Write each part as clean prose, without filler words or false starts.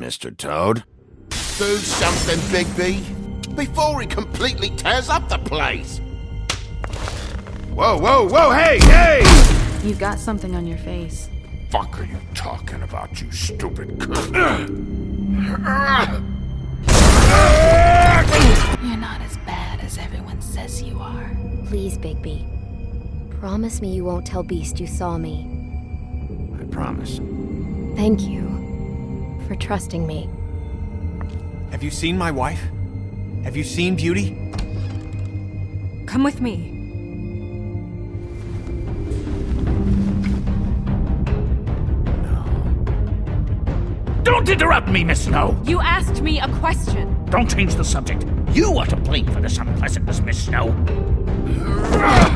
Mr. Toad? Do something, Bigby, before he completely tears up the place! Whoa, whoa, whoa, hey, hey! You've got something on your face. Fuck are you talking about, you stupid cunt? You're not as bad as everyone says you are. Please, Bigby. Promise me you won't tell Beast you saw me. I promise. Thank you for trusting me. Have you seen my wife? Have you seen Beauty? Come with me. Don't interrupt me, Miss Snow! You asked me a question. Don't change the subject. You are to blame for this unpleasantness, Miss Snow.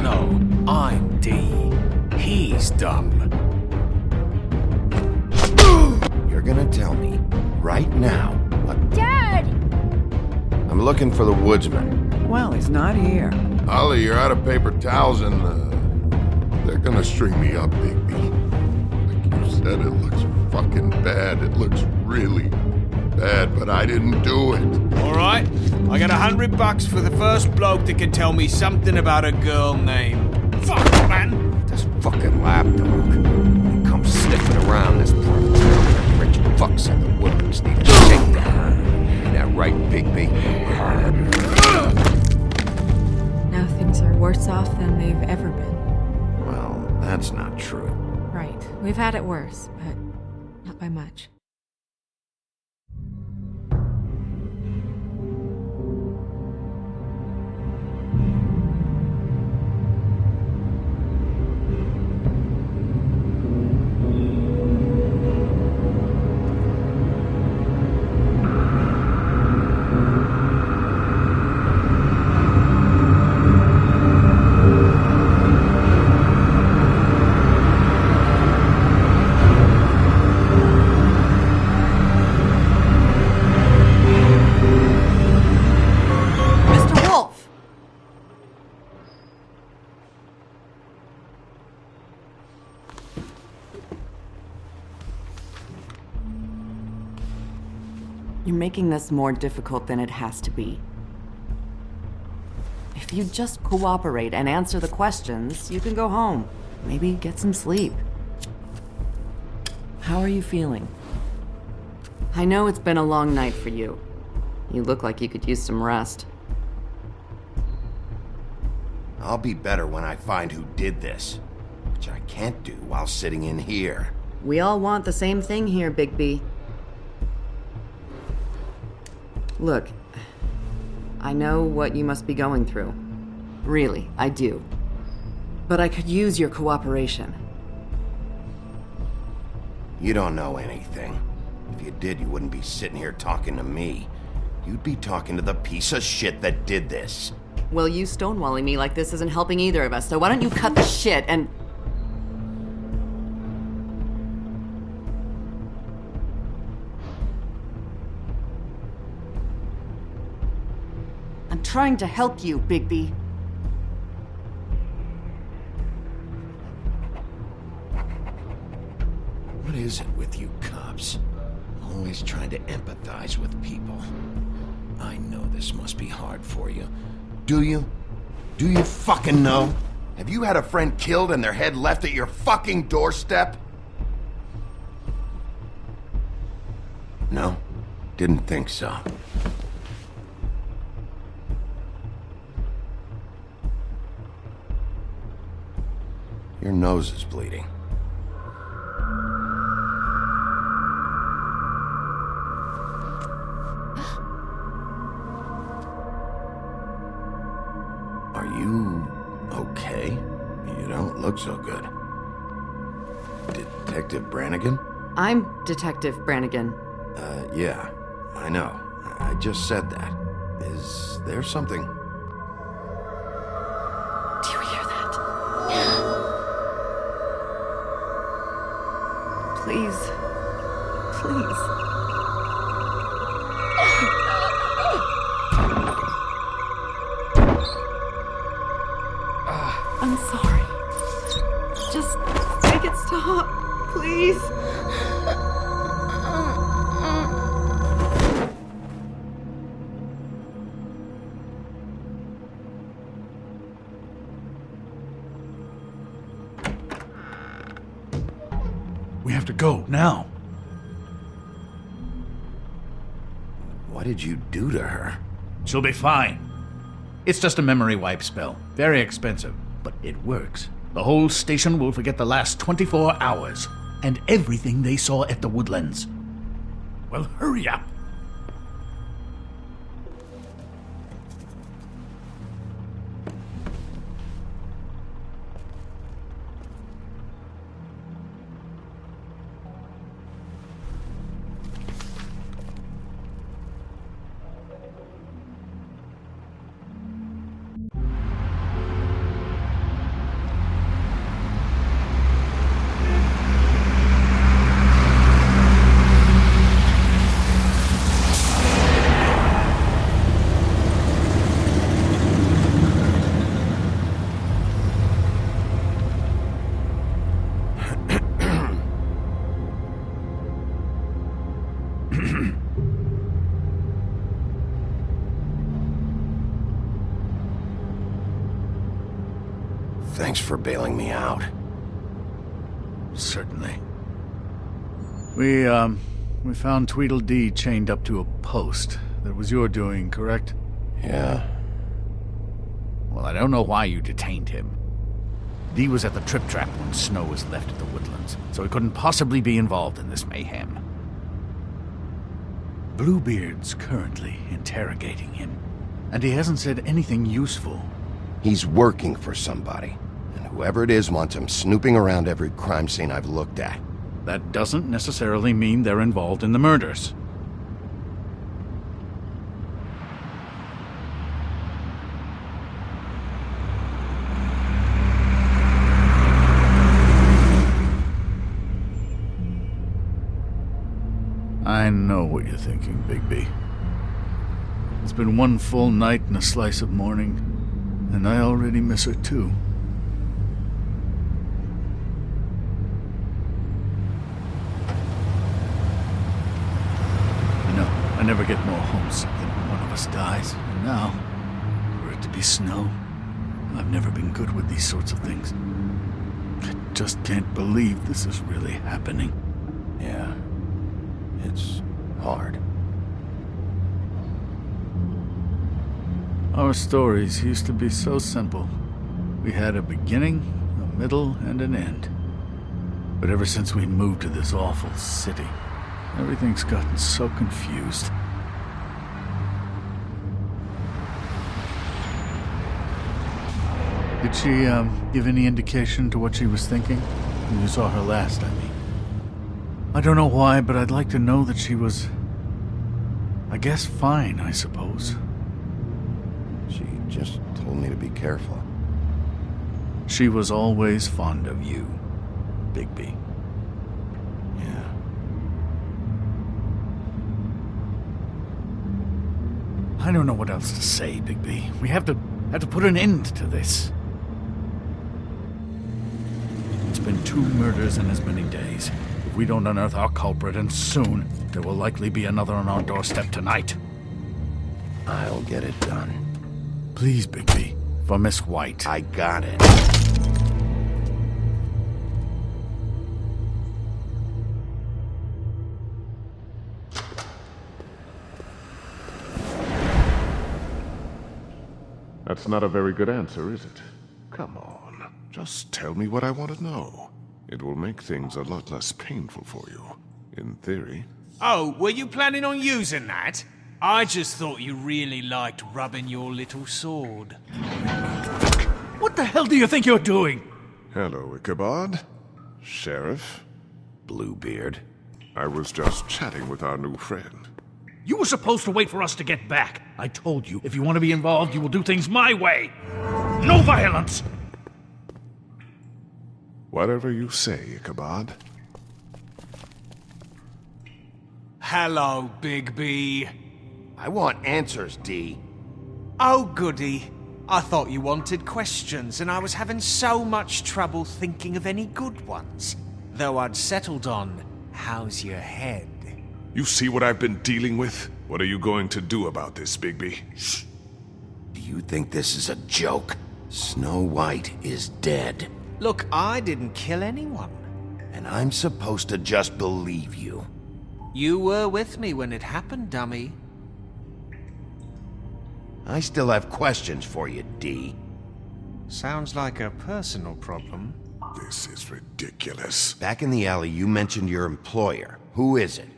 No, I'm D. He's dumb. You're gonna tell me right now what... Dad! I'm looking for the woodsman. Well, he's not here. Ollie, you're out of paper towels and, they're gonna string me up, Bigby. Like you said, it looks fucking bad. It looks really bad, but I didn't do it. Alright, I got $100 for the first bloke that can tell me something about a girl named... Fuck, man! This fucking lapdog. He comes sniffing around this part of town. Rich fucks in the woods need a shakedown. Ain't that right, Bigby? Now things are worse off than they've ever been. Well, that's not true. Right. We've had it worse, but not by much. Mr. Wolf! You're making this more difficult than it has to be. If you just cooperate and answer the questions, you can go home. Maybe get some sleep. How are you feeling? I know it's been a long night for you. You look like you could use some rest. I'll be better when I find who did this, which I can't do while sitting in here. We all want the same thing here, Bigby. Look, I know what you must be going through. Really, I do. But I could use your cooperation. You don't know anything. If you did, you wouldn't be sitting here talking to me. You'd be talking to the piece of shit that did this. Well, you stonewalling me like this isn't helping either of us, so why don't you cut the shit and... I'm trying to help you, Bigby. What is it with you cops? Always trying to empathize with people. I know this must be hard for you. Do you? Do you fucking know? Have you had a friend killed and their head left at your fucking doorstep? No? Didn't think so. Your nose is bleeding. Are you okay? You don't look so good. Detective Brannigan? I'm Detective Brannigan. Yeah, I know. I just said that. Is there something? Do you hear that? Please. Please. I'm sorry. Just make it stop, please. We have to go, now. What did you do to her? She'll be fine. It's just a memory wipe spell. Very expensive, but it works. The whole station will forget the last 24 hours, and everything they saw at the Woodlands. Well, hurry up. Thanks for bailing me out. Certainly. We found Tweedledee chained up to a post. That was your doing, correct? Yeah. Well, I don't know why you detained him. Dee was at the Trip Trap when Snow was left at the Woodlands, so he couldn't possibly be involved in this mayhem. Bluebeard's currently interrogating him, and he hasn't said anything useful. He's working for somebody, and whoever it is wants him snooping around every crime scene I've looked at. That doesn't necessarily mean they're involved in the murders. I know what you're thinking, Bigby. It's been one full night and a slice of morning, and I already miss her too. I know, I never get more homesick than when one of us dies, and now, for it to be Snow, I've never been good with these sorts of things. I just can't believe this is really happening. Yeah. It's hard. Our stories used to be so simple. We had a beginning, a middle, and an end. But ever since we moved to this awful city, everything's gotten so confused. Did she, give any indication to what she was thinking? When you saw her last, I mean. I don't know why, but I'd like to know that she was, I guess, fine, I suppose. She just told me to be careful. She was always fond of you, Bigby. Yeah. I don't know what else to say, Bigby. We have to put an end to this. It's been 2 murders in as many days. If we don't unearth our culprit, and soon, there will likely be another on our doorstep tonight. I'll get it done. Please, Bigby, for Miss White. I got it. That's not a very good answer, is it? Come on, just tell me what I want to know. It will make things a lot less painful for you, in theory. Oh, were you planning on using that? I just thought you really liked rubbing your little sword. What the hell do you think you're doing? Hello, Ichabod. Sheriff. Bluebeard. I was just chatting with our new friend. You were supposed to wait for us to get back. I told you, if you want to be involved, you will do things my way. No violence! Whatever you say, Ichabod. Hello, Bigby. I want answers, Dee. Oh, goody. I thought you wanted questions, and I was having so much trouble thinking of any good ones. Though I'd settled on, how's your head? You see what I've been dealing with? What are you going to do about this, Bigby? Do you think this is a joke? Snow White is dead. Look, I didn't kill anyone. And I'm supposed to just believe you. You were with me when it happened, dummy. I still have questions for you, D. Sounds like a personal problem. This is ridiculous. Back in the alley, you mentioned your employer. Who is it?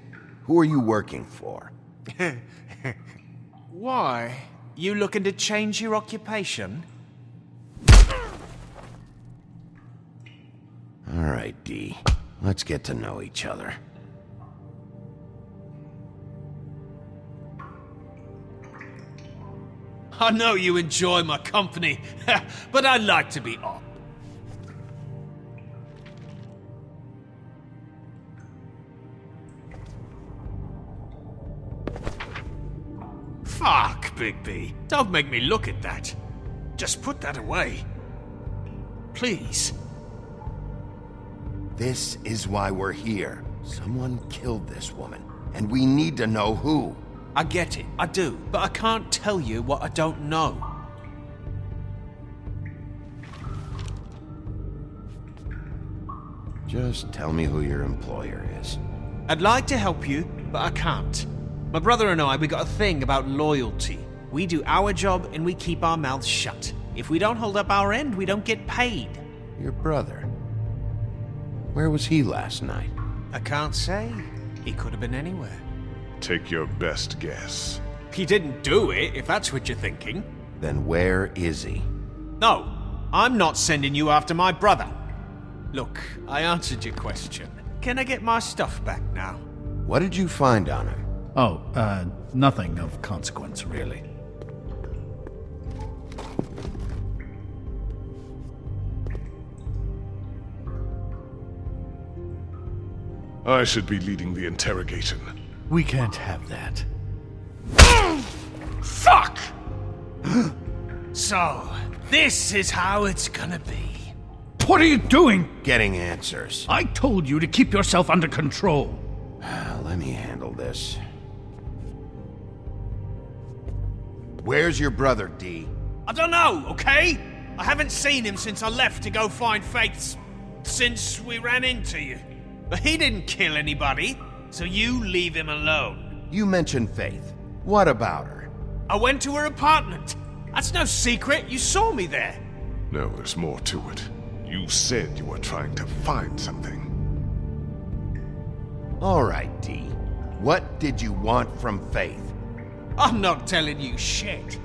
Who are you working for? Why? You looking to change your occupation? All right, D. Let's get to know each other. I know you enjoy my company, but I'd like to be off. Fuck, Bigby. Don't make me look at that. Just put that away. Please. This is why we're here. Someone killed this woman, and we need to know who. I get it, I do, but I can't tell you what I don't know. Just tell me who your employer is. I'd like to help you, but I can't. My brother and I, we got a thing about loyalty. We do our job and we keep our mouths shut. If we don't hold up our end, we don't get paid. Your brother. Where was he last night? I can't say. He could have been anywhere. Take your best guess. He didn't do it, if that's what you're thinking. Then where is he? No, I'm not sending you after my brother. Look, I answered your question. Can I get my stuff back now? What did you find on him? Oh, nothing of consequence, really. I should be leading the interrogation. We can't have that. Fuck! So, this is how it's gonna be. What are you doing? Getting answers. I told you to keep yourself under control. Let me handle this. Where's your brother, D? I don't know, okay? I haven't seen him since I left to go find Faith's... since we ran into you. But he didn't kill anybody, so you leave him alone. You mentioned Faith. What about her? I went to her apartment. That's no secret, you saw me there. No, there's more to it. You said you were trying to find something. All right, D. What did you want from Faith? I'm not telling you shit.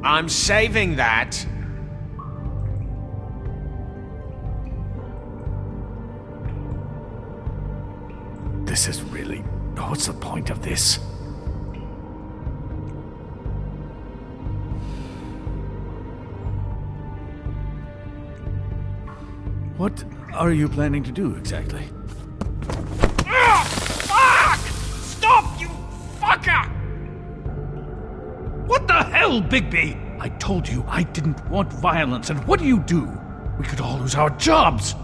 I'm saving that. This is really... What's the point of this? What are you planning to do exactly? Fuck! Stop, you fucker! What the hell, Bigby? I told you I didn't want violence, and what do? We could all lose our jobs.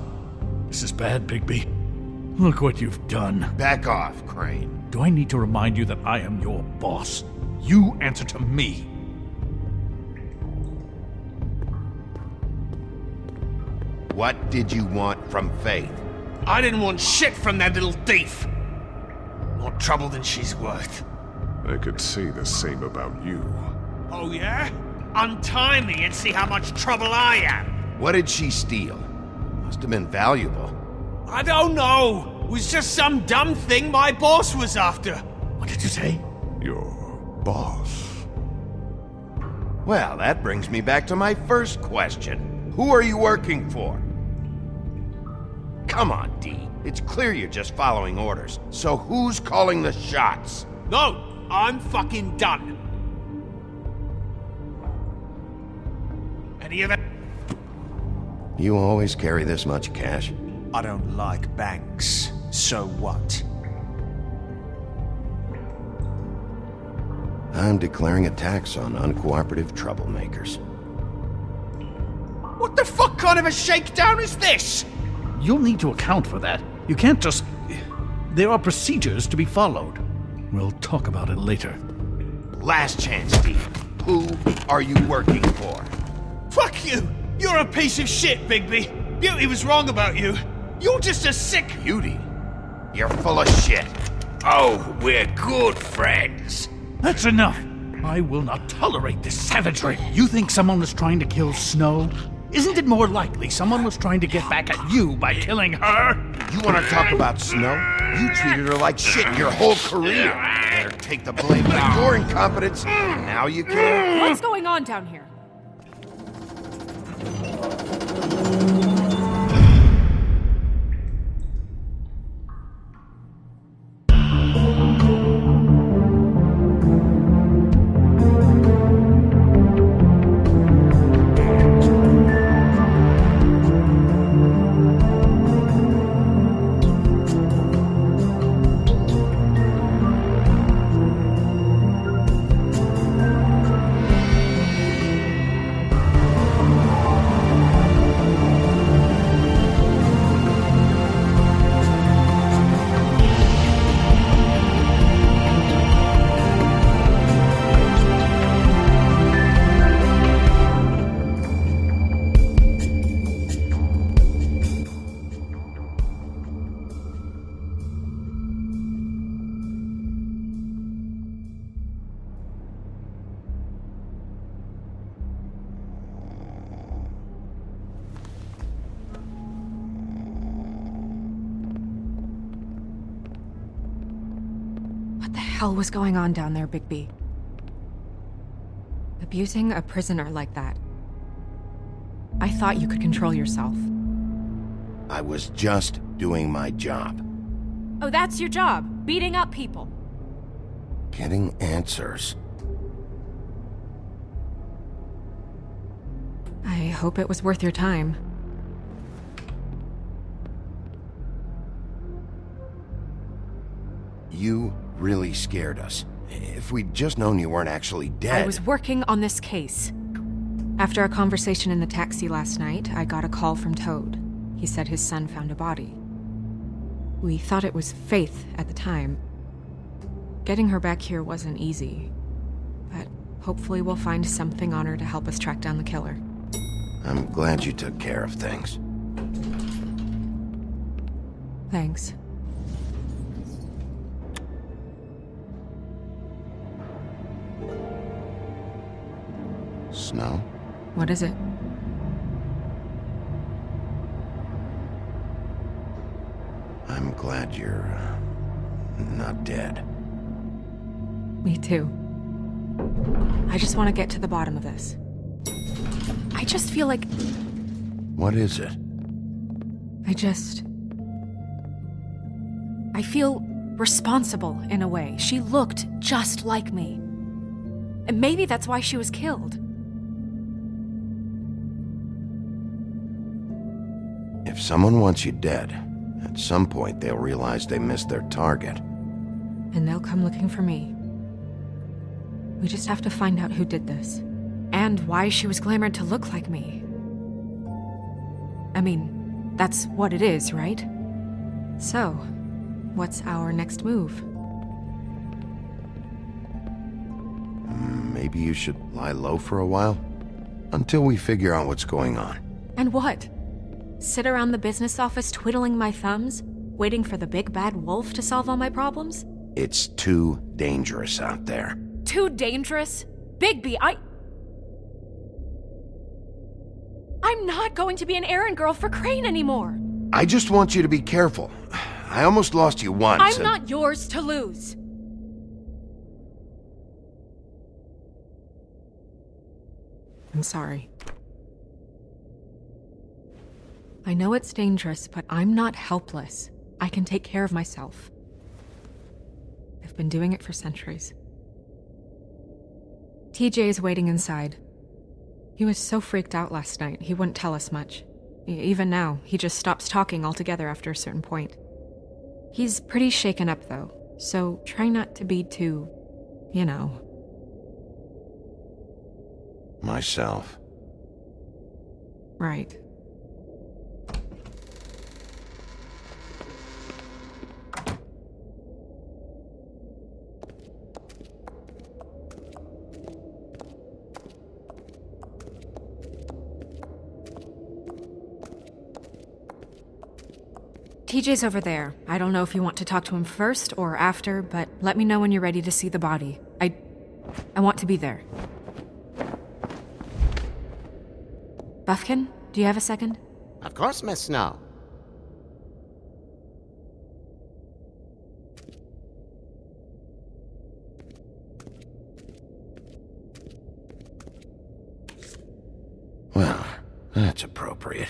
This is bad, Bigby. Look what you've done. Back off, Crane. Do I need to remind you that I am your boss? You answer to me. What did you want from Faith? I didn't want shit from that little thief. More trouble than she's worth. I could say the same about you. Oh yeah? Untie me and see how much trouble I am. What did she steal? Must have been valuable. I don't know. It was just some dumb thing my boss was after. What did you say? Your boss. Well, that brings me back to my first question. Who are you working for? Come on, D. It's clear you're just following orders. So who's calling the shots? No, I'm fucking done. Any of it? You always carry this much cash? I don't like banks. So what? I'm declaring a tax on uncooperative troublemakers. What the fuck kind of a shakedown is this? You'll need to account for that. You can't just... There are procedures to be followed. We'll talk about it later. Last chance, Steve. Who are you working for? Fuck you! You're a piece of shit, Bigby. Beauty was wrong about you. You're just a sick... Beauty? You're full of shit. Oh, we're good friends. That's enough! I will not tolerate this savagery. You think someone was trying to kill Snow? Isn't it more likely someone was trying to get back at you by killing her? You want to talk about Snow? You treated her like shit your whole career. Let her take the blame for your incompetence, and now you care? What's going on down here? What the hell was going on down there, Bigby? Abusing a prisoner like that. I thought you could control yourself. I was just doing my job. Oh, that's your job, beating up people. Getting answers. I hope it was worth your time. You really scared us. If we'd just known you weren't actually dead... I was working on this case. After a conversation in the taxi last night, I got a call from Toad. He said his son found a body. We thought it was Faith at the time. Getting her back here wasn't easy, but hopefully we'll find something on her to help us track down the killer. I'm glad you took care of things. Thanks. Snow? What is it? I'm glad you're... not dead. Me too. I just want to get to the bottom of this. I just feel like... What is it? I feel responsible in a way. She looked just like me. And maybe that's why she was killed. If someone wants you dead, at some point they'll realize they missed their target. And they'll come looking for me. We just have to find out who did this. And why she was glamored to look like me. I mean, that's what it is, right? So, what's our next move? Maybe you should lie low for a while? Until we figure out what's going on. And what? Sit around the business office twiddling my thumbs, waiting for the big bad wolf to solve all my problems? It's too dangerous out there. Too dangerous? Bigby, I'm not going to be an errand girl for Crane anymore. I just want you to be careful. I almost lost you once. I'm not yours to lose. I'm sorry. I know it's dangerous, but I'm not helpless. I can take care of myself. I've been doing it for centuries. TJ is waiting inside. He was so freaked out last night, he wouldn't tell us much. Even now, he just stops talking altogether after a certain point. He's pretty shaken up, though, so try not to be too, you know. Myself. Right. TJ's over there. I don't know if you want to talk to him first or after, but let me know when you're ready to see the body. I want to be there. Buffkin, do you have a second? Of course, Miss Snow. Well, that's appropriate.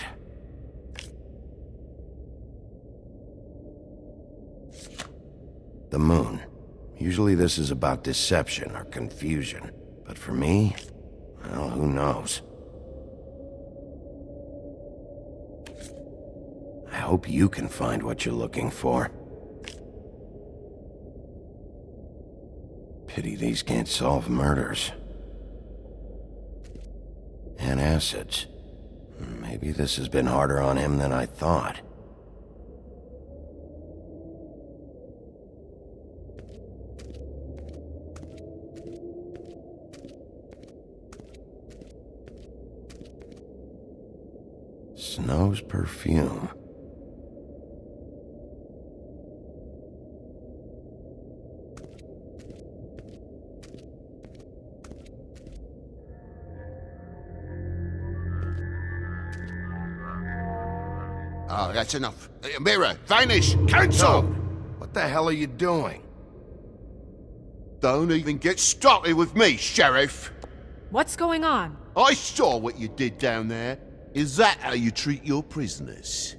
The moon. Usually this is about deception or confusion. But for me, well, who knows? I hope you can find what you're looking for. Pity these can't solve murders. And acids. Maybe this has been harder on him than I thought. Snow's perfume. Oh, that's enough. Mirror, vanish, cancel! What the hell are you doing? Don't even get started with me, Sheriff. What's going on? I saw what you did down there. Is that how you treat your prisoners?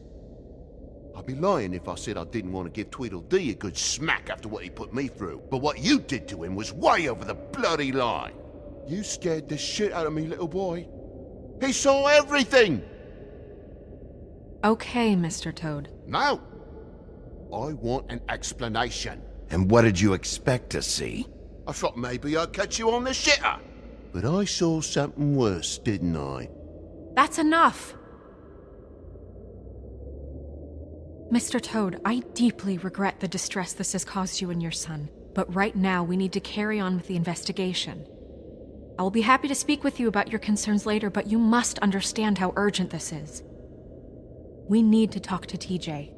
I'd be lying if I said I didn't want to give Tweedledee a good smack after what he put me through. But what you did to him was way over the bloody line. You scared the shit out of me, little boy. He saw everything! Okay, Mr. Toad. Now, I want an explanation. And what did you expect to see? I thought maybe I'd catch you on the shitter. But I saw something worse, didn't I? That's enough! Mr. Toad, I deeply regret the distress this has caused you and your son, but right now we need to carry on with the investigation. I will be happy to speak with you about your concerns later, but you must understand how urgent this is. We need to talk to TJ.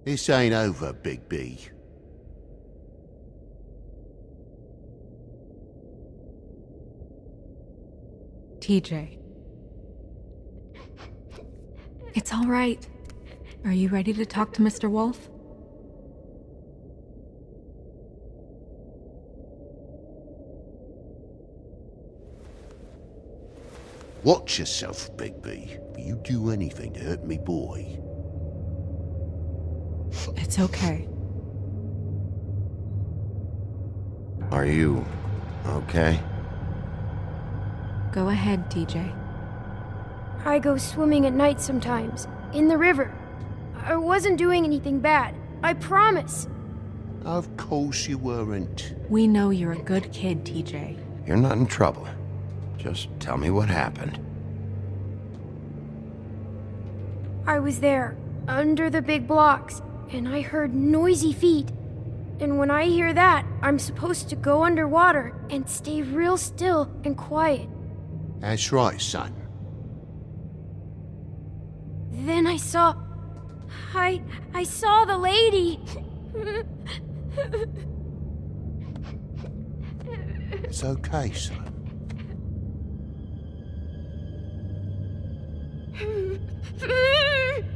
This ain't over, Bigby. TJ. It's all right. Are you ready to talk to Mr. Wolf? Watch yourself, Bigby. If you do anything to hurt me boy. It's okay. Are you okay? Go ahead, TJ. I go swimming at night sometimes, in the river. I wasn't doing anything bad, I promise. Of course you weren't. We know you're a good kid, TJ. You're not in trouble. Just tell me what happened. I was there, under the big blocks, and I heard noisy feet. And when I hear that, I'm supposed to go underwater and stay real still and quiet. That's right, son. Then I saw the lady. It's okay, son.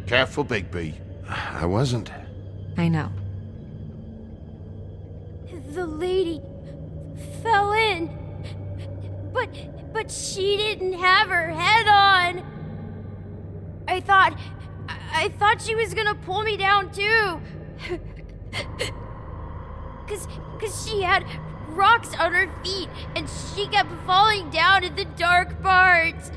Careful, Bigby. I wasn't. I know. The lady fell in. But she didn't have her head on. I thought she was gonna pull me down too. Cause she had rocks on her feet, and she kept falling down in the dark parts.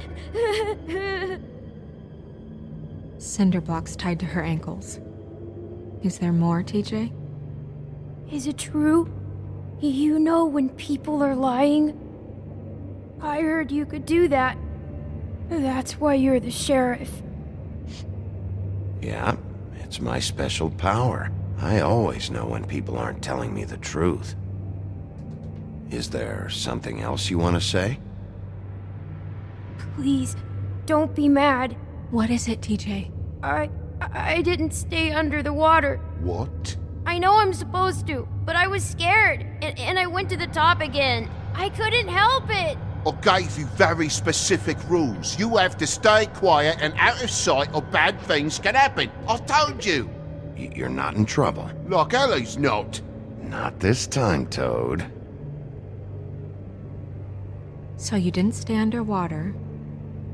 Cinder blocks tied to her ankles. Is there more, TJ? Is it true? You know when people are lying? I heard you could do that. That's why you're the sheriff. Yeah, it's my special power. I always know when people aren't telling me the truth. Is there something else you want to say? Please, don't be mad. What is it, TJ? I didn't stay under the water. What? I know I'm supposed to, but I was scared, and I went to the top again. I couldn't help it. I gave you very specific rules. You have to stay quiet and out of sight or bad things can happen. I told you. You're not in trouble. Like Ellie's not. Not this time, Toad. So you didn't stay underwater?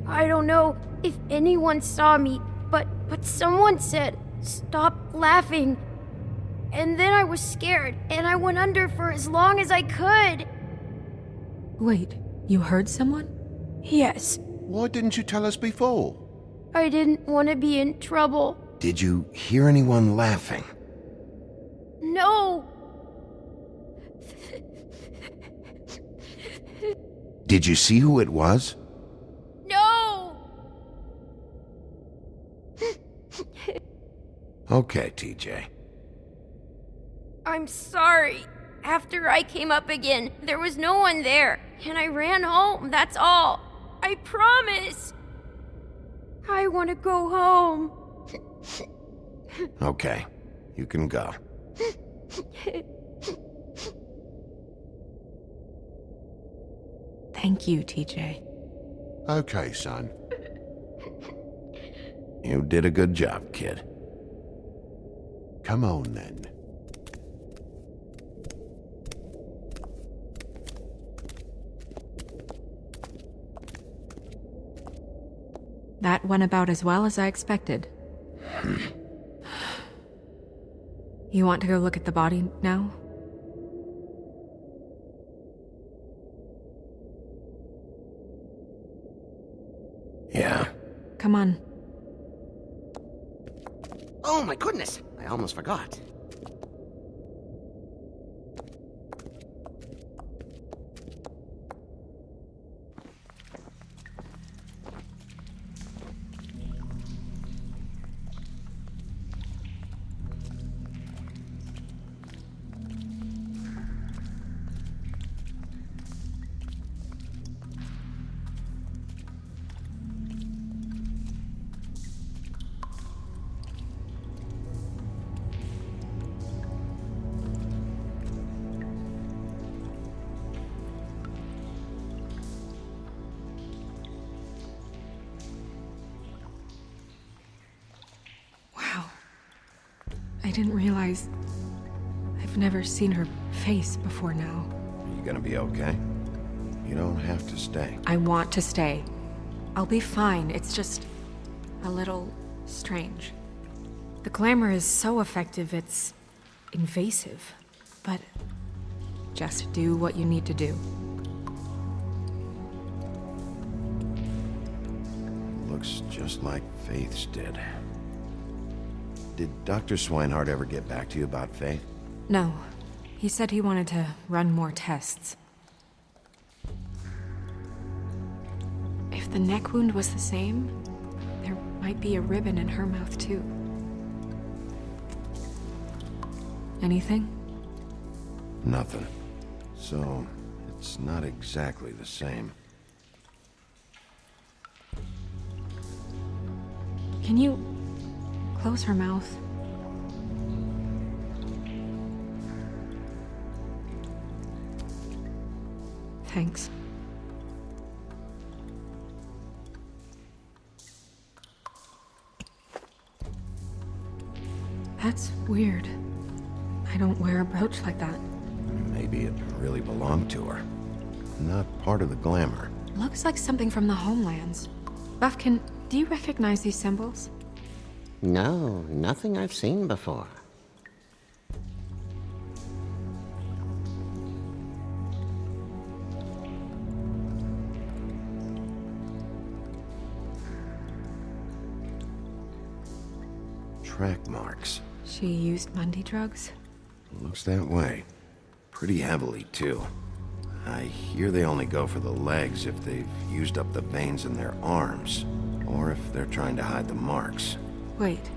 I don't know if anyone saw me, but someone said, "Stop laughing." And then I was scared, and I went under for as long as I could. Wait, you heard someone? Yes. Why didn't you tell us before? I didn't want to be in trouble. Did you hear anyone laughing? No. Did you see who it was? No. Okay, TJ. I'm sorry. After I came up again, there was no one there, and I ran home, that's all. I promise. I want to go home. Okay, you can go. Thank you, TJ. Okay, son. You did a good job, kid. Come on, then. That went about as well as I expected. You want to go look at the body now? Yeah. Come on. Oh my goodness, I almost forgot. I didn't realize... I've never seen her face before now. Are you gonna be okay? You don't have to stay. I want to stay. I'll be fine. It's just... a little... strange. The glamour is so effective, it's... invasive. But... just do what you need to do. Looks just like Faith's did. Did Dr. Swinehart ever get back to you about Faith? No. He said he wanted to run more tests. If the neck wound was the same, there might be a ribbon in her mouth too. Anything? Nothing. So, it's not exactly the same. Can you close her mouth? Thanks. That's weird. I don't wear a brooch like that. Maybe it really belonged to her. Not part of the glamour. Looks like something from the homelands. Buffkin, do you recognize these symbols? No, nothing I've seen before. track marks. She used Mundy drugs? Looks that way. Pretty heavily, too. I hear they only go for the legs if they've used up the veins in their arms, or if they're trying to hide the marks. Wait.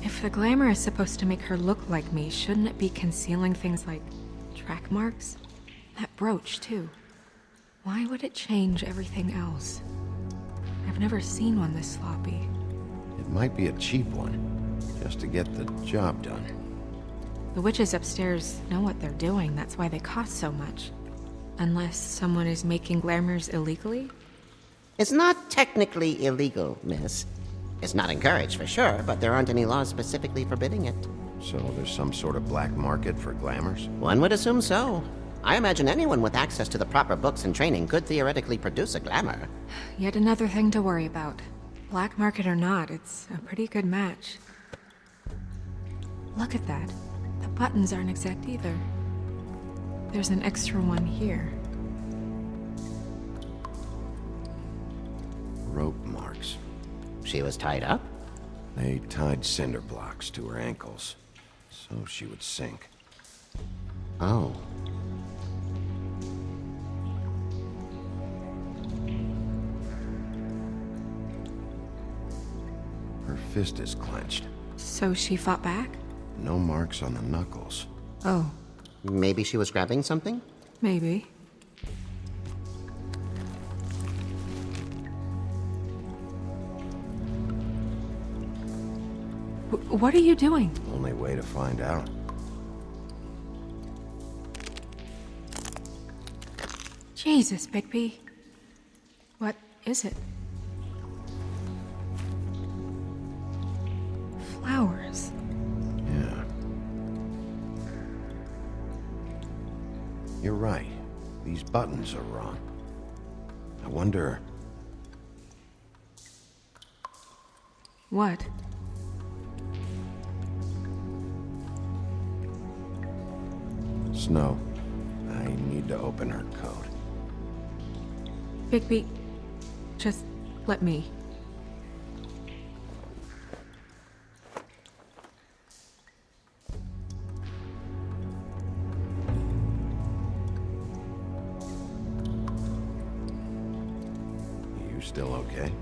If the glamour is supposed to make her look like me, shouldn't it be concealing things like track marks? That brooch, too. Why would it change everything else? I've never seen one this sloppy. It might be a cheap one, just to get the job done. The witches upstairs know what they're doing, that's why they cost so much. Unless someone is making glamours illegally? It's not technically illegal, miss. It's not encouraged for sure, but there aren't any laws specifically forbidding it. So there's some sort of black market for glamours? One would assume so. I imagine anyone with access to the proper books and training could theoretically produce a glamour. Yet another thing to worry about. Black market or not, it's a pretty good match. Look at that. The buttons aren't exact either. There's an extra one here. Rope marks. She was tied up? They tied cinder blocks to her ankles, so she would sink. Oh. Her fist is clenched. So she fought back? No marks on the knuckles. Oh. Maybe she was grabbing something? Maybe. What are you doing? Only way to find out. Jesus, Bigby. What is it? Flowers. Yeah. You're right. These buttons are wrong. I wonder... What? Snow, I need to open her coat. Bigby, just let me. You still okay?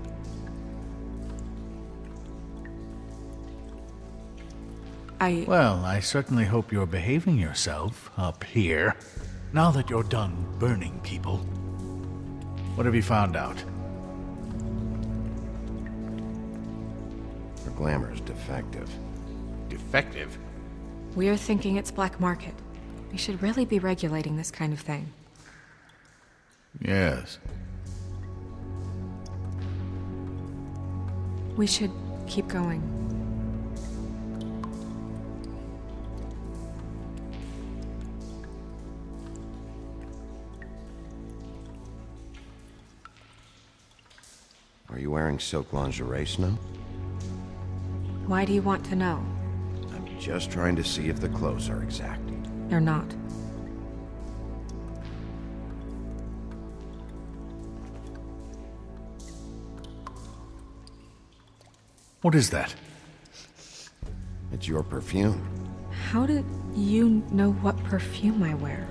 Well, I certainly hope you're behaving yourself up here, now that you're done burning people. What have you found out? Her glamour's defective. Defective? We're thinking it's black market. We should really be regulating this kind of thing. Yes. We should keep going. Are you wearing silk lingerie, Snow? Why do you want to know? I'm just trying to see if the clothes are exact. They're not. What is that? It's your perfume. How did you know what perfume I wear?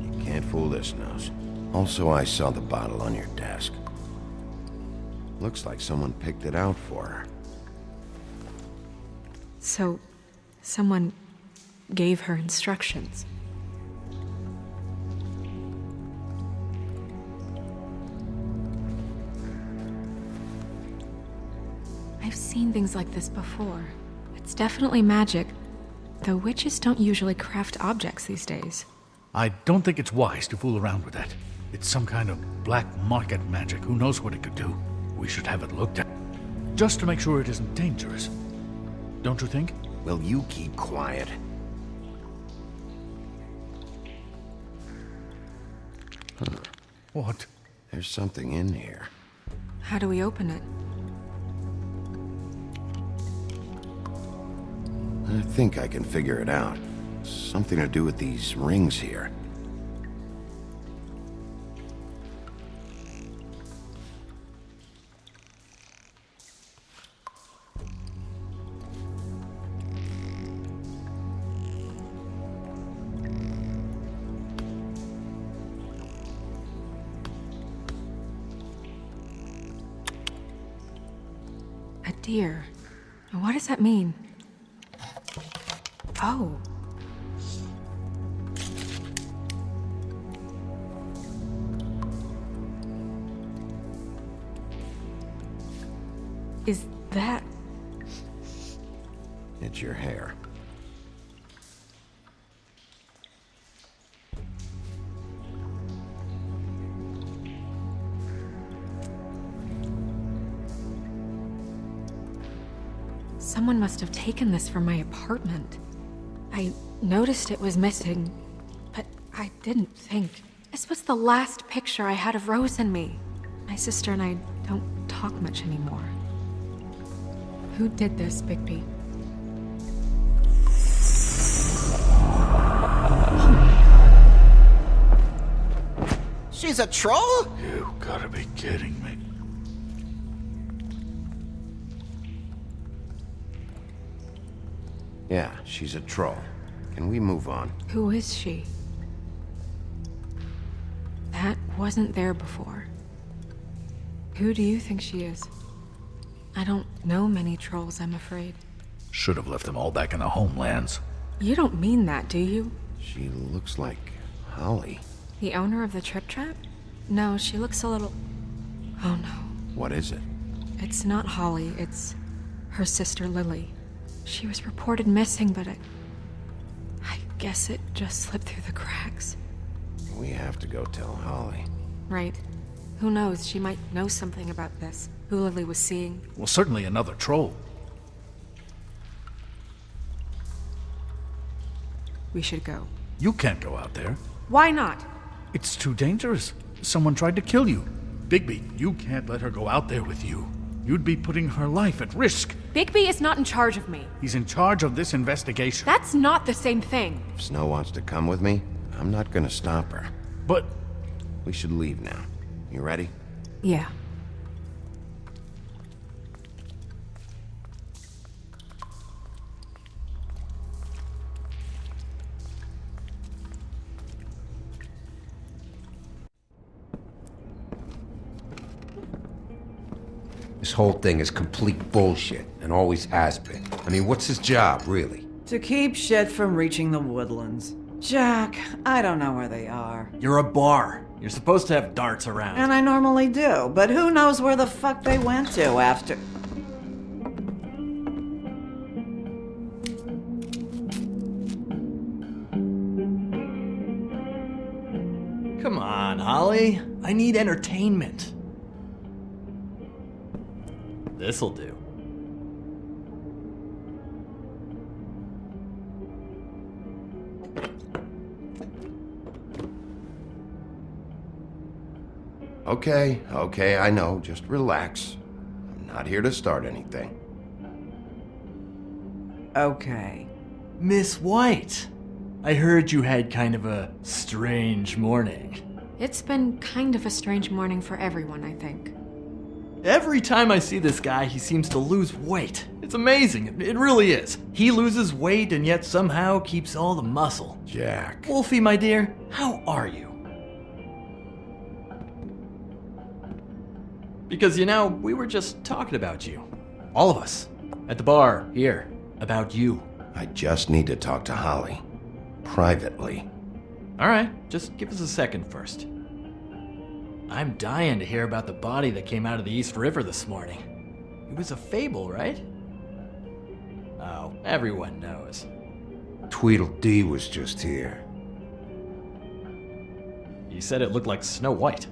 You can't fool this nose. Also, I saw the bottle on your desk. Looks like someone picked it out for her. So, someone gave her instructions. I've seen things like this before. It's definitely magic, though witches don't usually craft objects these days. I don't think it's wise to fool around with that. It's some kind of black market magic. Who knows what it could do? We should have it looked at, just to make sure it isn't dangerous. Don't you think? Will you keep quiet? Huh. What? There's something in here. How do we open it? I think I can figure it out. Something to do with these rings here. deer. What does that mean? Oh. Is that... It's your hair. Someone must have taken this from my apartment. I noticed it was missing, but I didn't think. This was the last picture I had of Rose and me. My sister and I don't talk much anymore. Who did this, Bigby? She's a troll? You gotta be kidding me. Yeah, she's a troll. Can we move on? Who is she? That wasn't there before. Who do you think she is? I don't know many trolls, I'm afraid. Should have left them all back in the homelands. You don't mean that, do you? She looks like Holly. The owner of the Trip Trap? No, she looks a little... Oh no. What is it? It's not Holly, it's her sister Lily. She was reported missing, but I guess it just slipped through the cracks. We have to go tell Holly. Right. Who knows, she might know something about this. Who Lily was seeing. Well, certainly another troll. We should go. You can't go out there. Why not? It's too dangerous. Someone tried to kill you. Bigby, you can't let her go out there with you. You'd be putting her life at risk. Bigby is not in charge of me. He's in charge of this investigation. That's not the same thing. If Snow wants to come with me, I'm not gonna stop her. But... We should leave now. You ready? Yeah. This whole thing is complete bullshit, and always has been. I mean, what's his job, really? To keep shit from reaching the woodlands. Jack, I don't know where they are. You're a bar. You're supposed to have darts around. And I normally do, but who knows where the fuck they went to after... Come on, Holly. I need entertainment. This'll do. Okay, I know. Just relax. I'm not here to start anything. Okay. Miss White, I heard you had kind of a strange morning. It's been kind of a strange morning for everyone, I think. Every time I see this guy, he seems to lose weight. It's amazing. It really is. He loses weight and yet somehow keeps all the muscle. Jack. Wolfie, my dear, how are you? Because, you know, we were just talking about you. All of us. At the bar, here. About you. I just need to talk to Holly. Privately. Alright, just give us a second first. I'm dying to hear about the body that came out of the East River this morning. It was a fable, right? Oh, everyone knows. Tweedledee was just here. You said it looked like Snow White.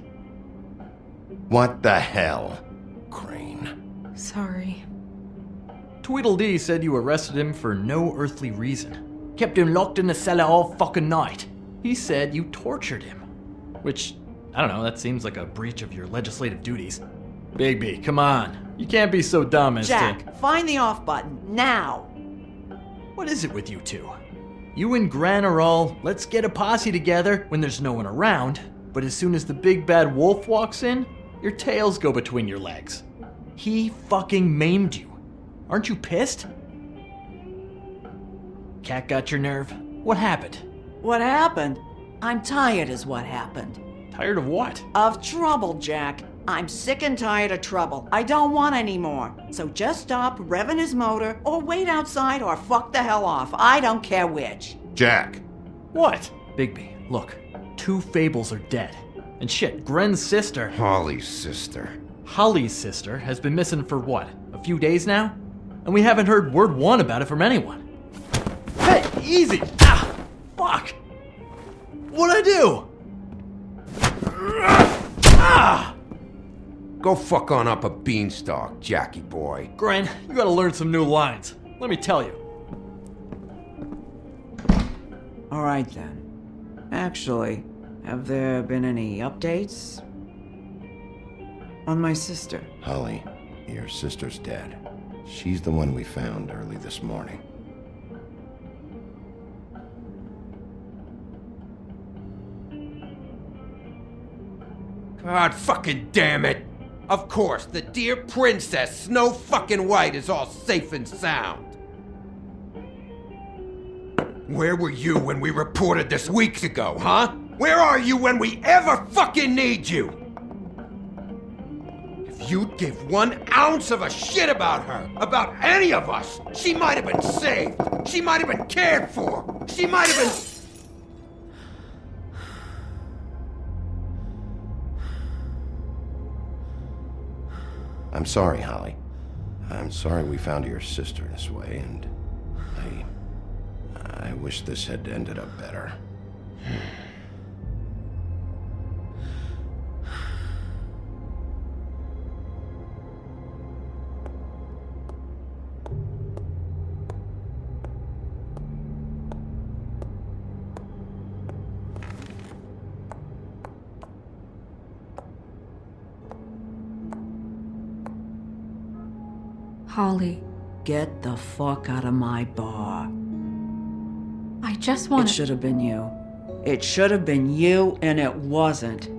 What the hell, Crane? Sorry. Tweedledee said you arrested him for no earthly reason. Kept him locked in the cellar all fucking night. He said you tortured him. Which, I don't know, that seems like a breach of your legislative duties. Bigby, come on. You can't be so dumb as Jack, find the off button, now! What is it with you two? You and Gran are all, let's get a posse together when there's no one around, but as soon as the big bad wolf walks in, your tails go between your legs. He fucking maimed you. Aren't you pissed? Cat got your nerve? What happened? What happened? I'm tired is what happened. Tired of what? Of trouble, Jack. I'm sick and tired of trouble. I don't want any more. So just stop revving his motor, or wait outside, or fuck the hell off. I don't care which. Jack. What? Bigby, look. 2 Fables are dead. And shit, Gren's sister... Holly's sister. Holly's sister has been missing for what? A few days now? And we haven't heard word one about it from anyone. Hey, easy! Ah! Fuck! What'd I do? Ah! Go fuck on up a beanstalk, Jackie boy. Gren, you gotta learn some new lines. Let me tell you. All right then. Actually, have there been any updates on my sister? Holly, your sister's dead. She's the one we found early this morning. God fucking damn it! Of course, the dear princess, Snow fucking White, is all safe and sound. Where were you when we reported this weeks ago, huh? Where are you when we ever fucking need you? If you'd give 1 ounce of a shit about her, about any of us, she might have been saved. She might have been cared for. She might have been... I'm sorry, Holly. I'm sorry we found your sister this way, and I wish this had ended up better. Holly, Get the fuck out of my bar. I just want It should have been you. It should have been you, and it wasn't.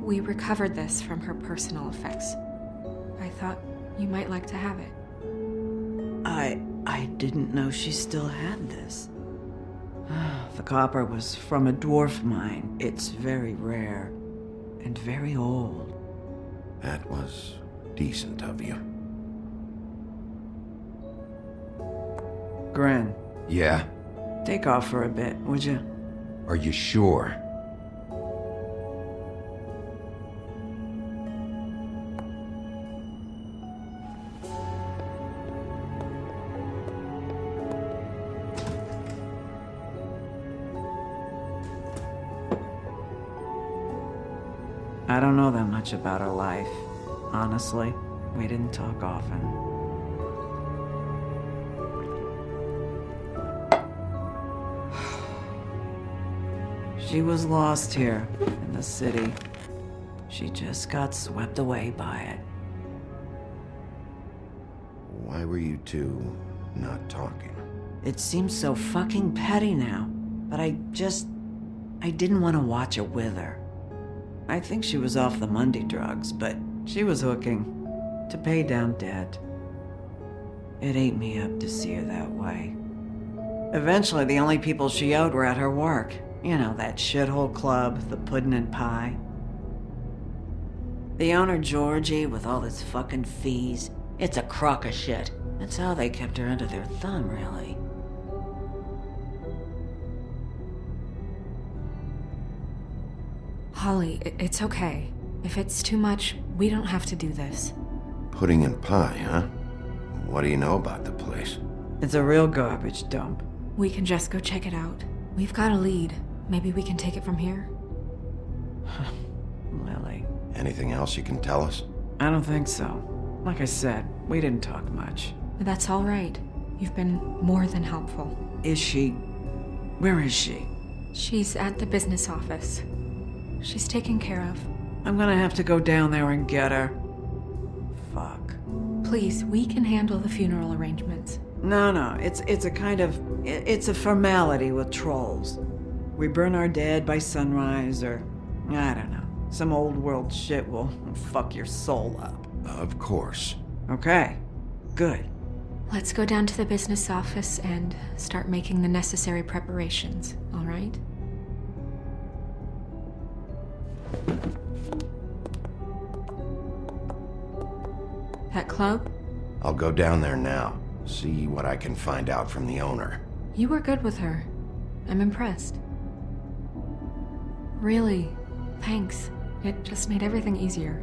We recovered this from her personal effects. I thought you might like to have it. I didn't know she still had this. The copper was from a dwarf mine. It's very rare and very old. That was decent of you. Gren, Yeah? take off for a bit, would you? Are you sure? I don't know that much about her life. Honestly, we didn't talk often. She was lost here in the city. She just got swept away by it. Why were you two not talking? It seems so fucking petty now, but I didn't want to watch it with her. I think she was off the Monday drugs, but she was hooking to pay down debt. It ate me up to see her that way. Eventually, the only people she owed were at her work. You know, that shithole club, the Puddin' and Pie. The owner, Georgie, with all his fucking fees, it's a crock of shit. That's how they kept her under their thumb, really. Holly, it's okay. If it's too much, we don't have to do this. Pudding and pie, huh? What do you know about the place? It's a real garbage dump. We can just go check it out. We've got a lead. Maybe we can take it from here? Lily. Anything else you can tell us? I don't think so. Like I said, we didn't talk much. That's all right. You've been more than helpful. Is she... Where is she? She's at the business office. She's taken care of. I'm gonna have to go down there and get her. Fuck. Please, we can handle the funeral arrangements. No, it's a kind of... It's a formality with trolls. We burn our dead by sunrise, or... I don't know. Some old world shit will fuck your soul up. Of course. Okay, good. Let's go down to the business office and start making the necessary preparations, all right? That club? I'll go down there now, see what I can find out from the owner. You were good with her. I'm impressed. Really, thanks. It just made everything easier.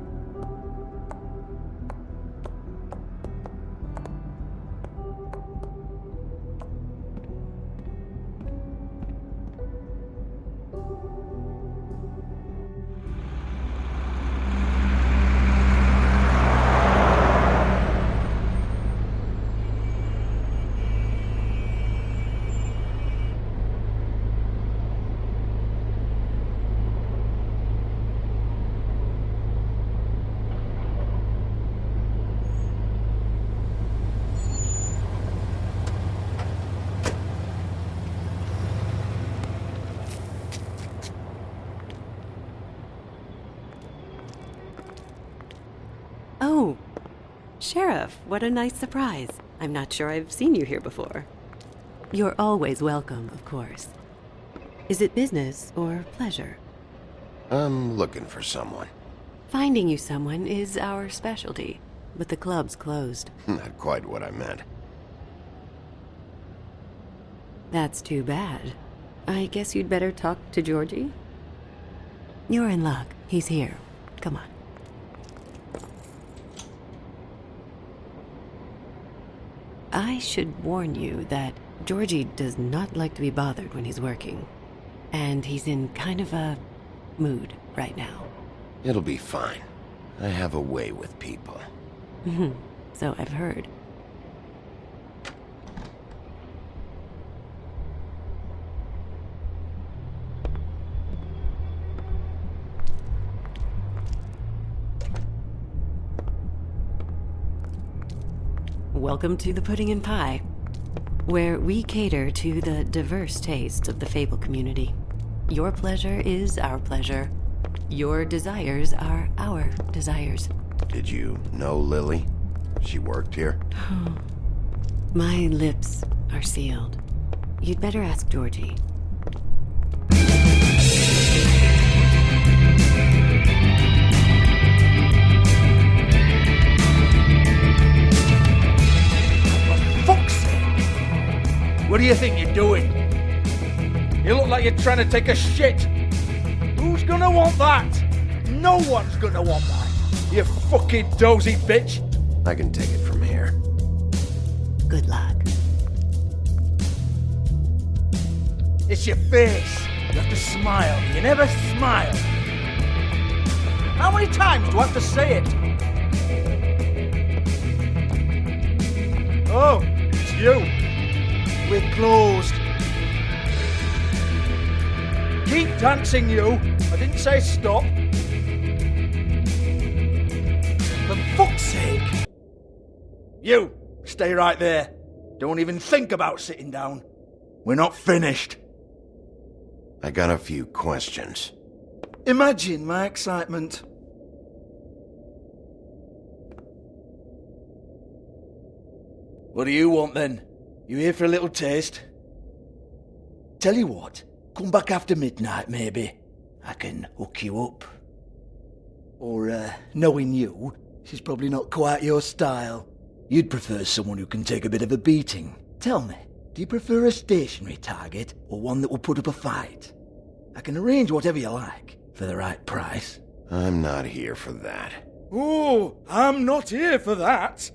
Oh, Sheriff, what a nice surprise. I'm not sure I've seen you here before. You're always welcome, of course. Is it business or pleasure? I'm looking for someone. Finding you someone is our specialty, but the club's closed. Not quite what I meant. That's too bad. I guess you'd better talk to Georgie? You're in luck. He's here. Come on. I should warn you that Georgie does not like to be bothered when he's working. And he's in kind of a mood right now. It'll be fine. I have a way with people. So I've heard. Welcome to the Pudding and Pie, where we cater to the diverse tastes of the Fable community. Your pleasure is our pleasure. Your desires are our desires. Did you know Lily? She worked here? My lips are sealed. You'd better ask Georgie. What do you think you're doing? You look like you're trying to take a shit. Who's gonna want that? No one's gonna want that. You fucking dozy bitch. I can take it from here. Good luck. It's your face. You have to smile. You never smile. How many times do I have to say it? Oh, it's you. We're closed. Keep dancing, you. I didn't say stop. For fuck's sake. You, stay right there. Don't even think about sitting down. We're not finished. I got a few questions. Imagine my excitement. What do you want then? You here for a little taste? Tell you what, come back after midnight maybe. I can hook you up. Or, knowing you, she's probably not quite your style. You'd prefer someone who can take a bit of a beating. Tell me, do you prefer a stationary target or one that will put up a fight? I can arrange whatever you like for the right price. I'm not here for that. Oh, I'm not here for that.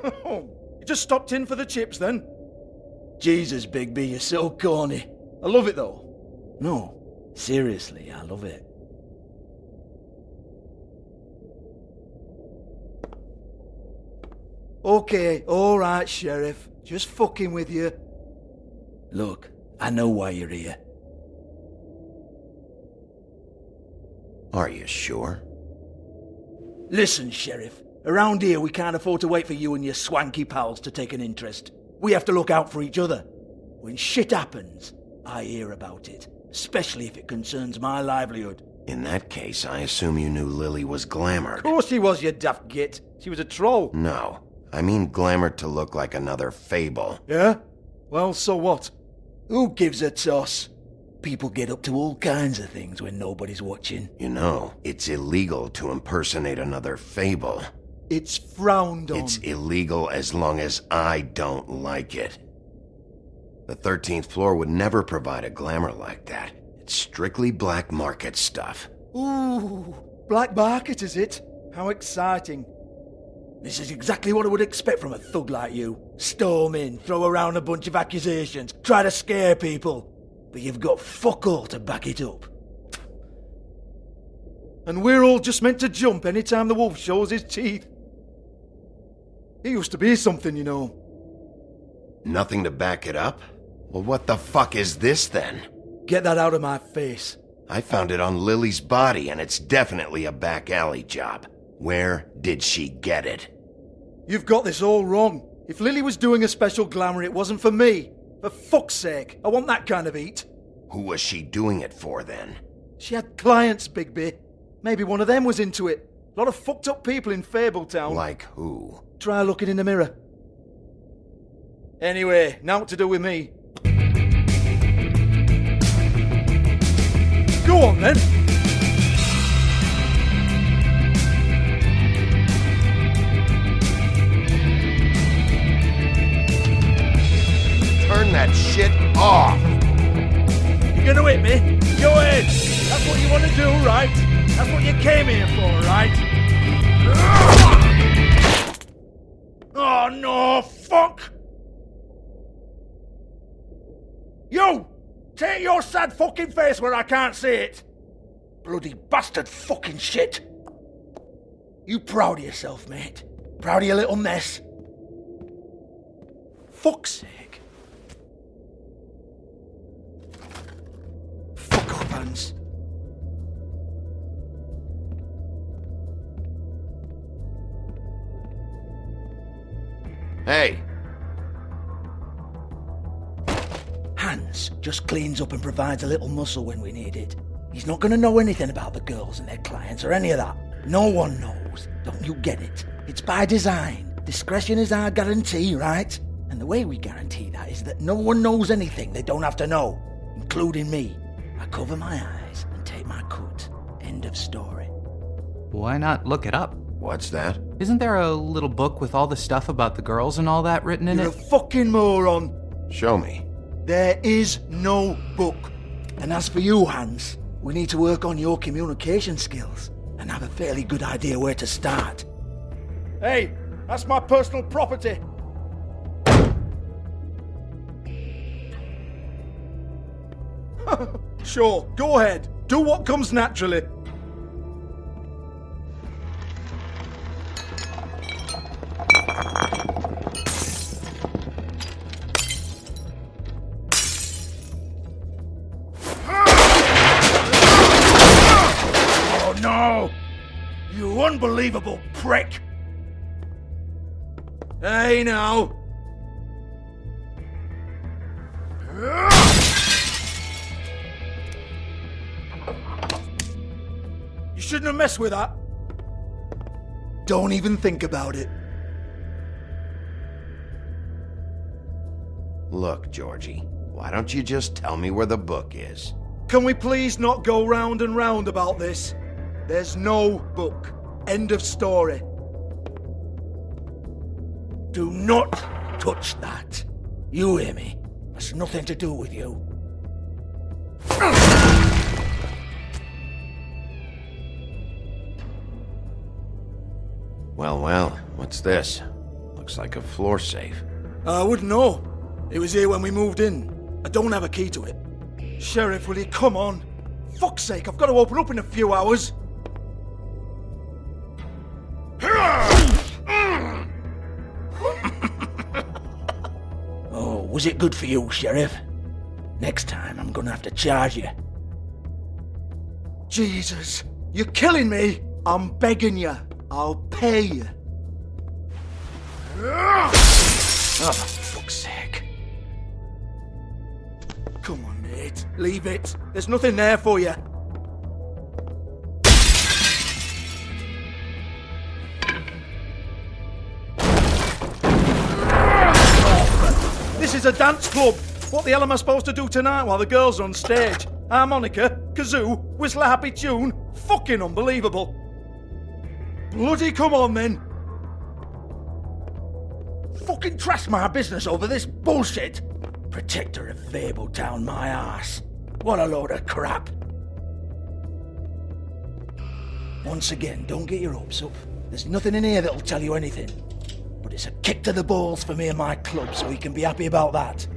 You just stopped in for the chips then? Jesus, Bigby, you're so corny. I love it though. No, seriously, I love it. Okay, alright, Sheriff. Just fucking with you. Look, I know why you're here. Are you sure? Listen, Sheriff. Around here, we can't afford to wait for you and your swanky pals to take an interest. We have to look out for each other. When shit happens, I hear about it, especially if it concerns my livelihood. In that case, I assume you knew Lily was glamored. Of course she was, you daft git. She was a troll. No. I mean glamour to look like another Fable. Yeah? Well, so what? Who gives a toss? People get up to all kinds of things when nobody's watching. You know, it's illegal to impersonate another Fable. It's frowned on. It's illegal as long as I don't like it. The 13th floor would never provide a glamour like that. It's strictly black market stuff. Ooh, black market is it? How exciting. This is exactly what I would expect from a thug like you. Storm in, throw around a bunch of accusations, try to scare people. But you've got fuck all to back it up. And we're all just meant to jump any time the wolf shows his teeth. He used to be something, you know. Nothing to back it up? Well, what the fuck is this then? Get that out of my face. I found it on Lily's body, and it's definitely a back alley job. Where did she get it? You've got this all wrong. If Lily was doing a special glamour, it wasn't for me. For fuck's sake, I want that kind of eat. Who was she doing it for then? She had clients, Bigby. Maybe one of them was into it. A lot of fucked up people in Fabletown. Like who? Try looking in the mirror. Anyway, now what to do with me? Go on then. Turn that shit off! You gonna hit me? Go ahead! That's what you want to do, right? That's what you came here for, right? Oh no, fuck! You! Take your sad fucking face where I can't see it! Bloody bastard fucking shit! You proud of yourself, mate? Proud of your little mess? Fuck's sake. Fuck off, Hans. Hey! Hans just cleans up and provides a little muscle when we need it. He's not going to know anything about the girls and their clients or any of that. No one knows. Don't you get it? It's by design. Discretion is our guarantee, right? And the way we guarantee that is that no one knows anything they don't have to know, including me. I cover my eyes and take my cut. End of story. Why not look it up? What's that? Isn't there a little book with all the stuff about the girls and all that written in You're it? a fucking moron. Show me. There is no book. And as for you, Hans, we need to work on your communication skills and have a fairly good idea where to start. Hey, that's my personal property. Sure, go ahead. Do what comes naturally. Oh no! You unbelievable prick! Hey now! You shouldn't have messed with that. Don't even think about it. Look, Georgie, why don't you just tell me where the book is? Can we please not go round and round about this? There's no book. End of story. Do not touch that. You hear me? That's nothing to do with you. Well, what's this? Looks like a floor safe. I wouldn't know. It was here when we moved in. I don't have a key to it. Sheriff, will you come on? Fuck's sake, I've got to open up in a few hours. Oh, was it good for you, Sheriff? Next time I'm gonna have to charge you. Jesus, you're killing me. I'm begging you. I'll pay you. Oh, for fuck's sake. Come on, mate. Leave it. There's nothing there for you. is a dance club. What the hell am I supposed to do tonight while the girls are on stage? Harmonica, kazoo, whistle a happy tune? Fucking unbelievable. Bloody come on then. Fucking trash my business over this bullshit. Protector of Fabletown, my ass. What a load of crap. Once again, don't get your hopes up. There's nothing in here that'll tell you anything. But it's a kick to the balls for me and my club, so we can be happy about that.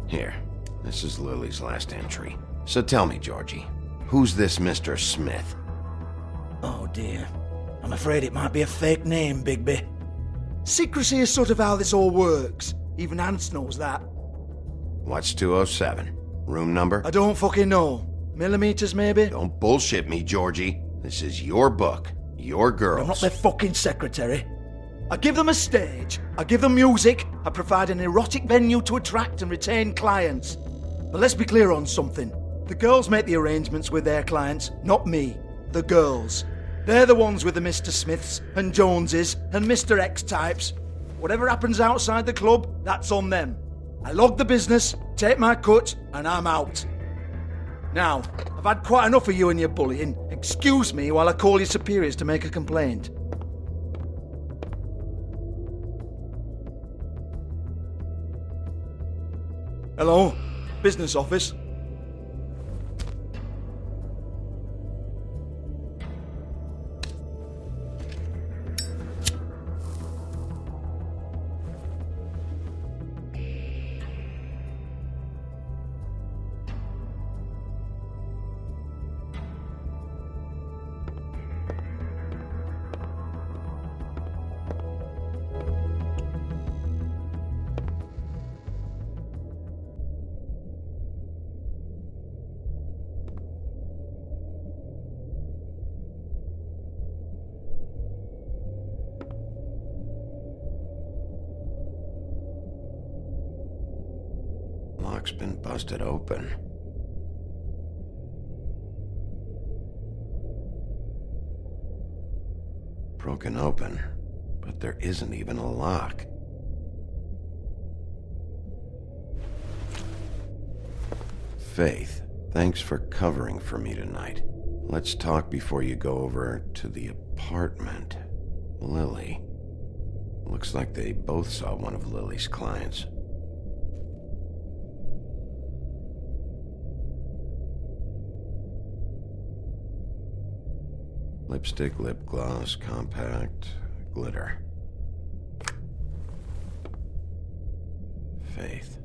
Here, this is Lily's last entry. So tell me, Georgie, who's this Mr. Smith? Oh dear. I'm afraid it might be a fake name, Bigby. Secrecy is sort of how this all works. Even Hans knows that. What's 207? Room number? I don't fucking know. Millimeters, maybe? Don't bullshit me, Georgie. This is your book. Your girls. I'm not their fucking secretary. I give them a stage. I give them music. I provide an erotic venue to attract and retain clients. But let's be clear on something. The girls make the arrangements with their clients, not me. The girls. They're the ones with the Mr. Smiths and Joneses and Mr. X types. Whatever happens outside the club, that's on them. I log the business, take my cut, and I'm out. Now, I've had quite enough of you and your bullying. Excuse me while I call your superiors to make a complaint. Hello? Business office? Lock's been busted open. Broken open, but there isn't even a lock. Faith, thanks for covering for me tonight. Let's talk before you go over to the apartment. Lily. Looks like they both saw one of Lily's clients. Lipstick, lip gloss, compact, glitter. Faith.